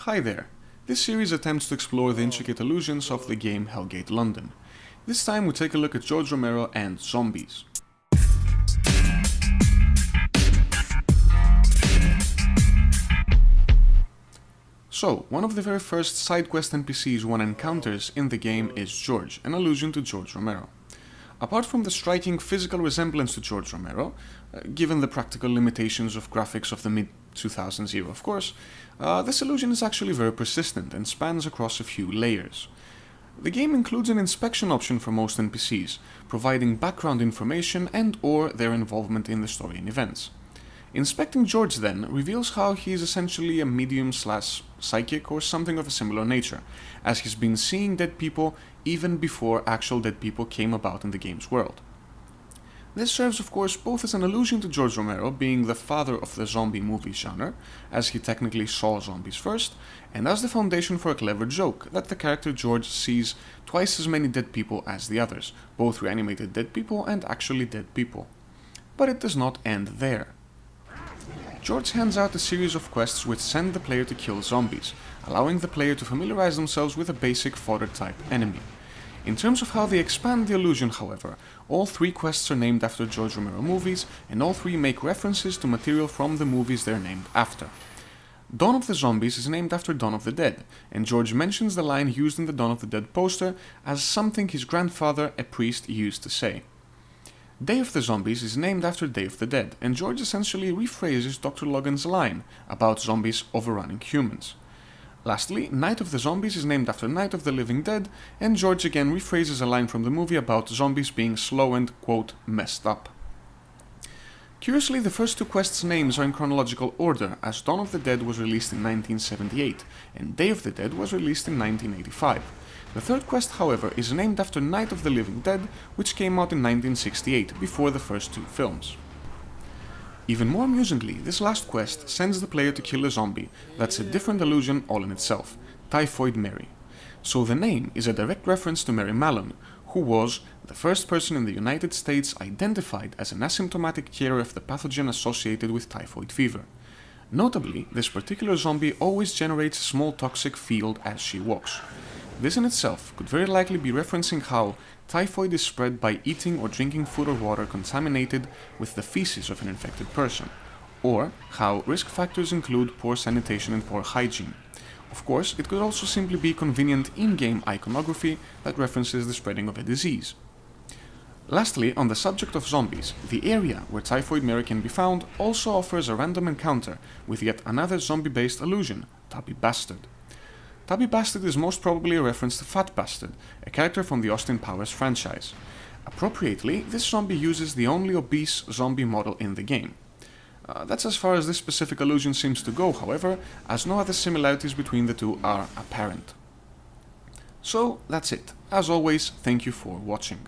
Hi there! This series attempts to explore the intricate allusions of the game Hellgate London. This time we take a look at George Romero and zombies. So, one of the very first side quest NPCs one encounters in the game is George, an allusion to George Romero. Apart from the striking physical resemblance to George Romero, given the practical limitations of graphics of the mid-2000s era of course, this illusion is actually very persistent and spans across a few layers. The game includes an inspection option for most NPCs, providing background information and/or their involvement in the story and events. Inspecting George then reveals how he is essentially a medium/psychic or something of a similar nature, as he's been seeing dead people even before actual dead people came about in the game's world. This serves of course both as an allusion to George Romero being the father of the zombie movie genre, as he technically saw zombies first, and as the foundation for a clever joke that the character George sees twice as many dead people as the others, both reanimated dead people and actually dead people. But it does not end there. George hands out a series of quests which send the player to kill zombies, allowing the player to familiarize themselves with a basic fodder-type enemy. In terms of how they expand the illusion, however, all three quests are named after George Romero movies, and all three make references to material from the movies they're named after. Dawn of the Zombies is named after Dawn of the Dead, and George mentions the line used in the Dawn of the Dead poster as something his grandfather, a priest, used to say. Day of the Zombies is named after Day of the Dead, and George essentially rephrases Dr. Logan's line about zombies overrunning humans. Lastly, Night of the Zombies is named after Night of the Living Dead, and George again rephrases a line from the movie about zombies being slow and, quote, messed up. Curiously, the first two quests' names are in chronological order, as Dawn of the Dead was released in 1978, and Day of the Dead was released in 1985. The third quest, however, is named after Night of the Living Dead, which came out in 1968, before the first two films. Even more amusingly, this last quest sends the player to kill a zombie that's a different illusion all in itself, Typhoid Mary. So the name is a direct reference to Mary Mallon, who was the first person in the United States identified as an asymptomatic carrier of the pathogen associated with typhoid fever. Notably, this particular zombie always generates a small toxic field as she walks. This in itself could very likely be referencing how typhoid is spread by eating or drinking food or water contaminated with the feces of an infected person, or how risk factors include poor sanitation and poor hygiene. Of course, it could also simply be convenient in-game iconography that references the spreading of a disease. Lastly, on the subject of zombies, the area where Typhoid Mary can be found also offers a random encounter with yet another zombie-based illusion, Tubby Bastard. Tubby Bastard is most probably a reference to Fat Bastard, a character from the Austin Powers franchise. Appropriately, this zombie uses the only obese zombie model in the game. That's as far as this specific allusion seems to go, however, as no other similarities between the two are apparent. So, that's it. As always, thank you for watching.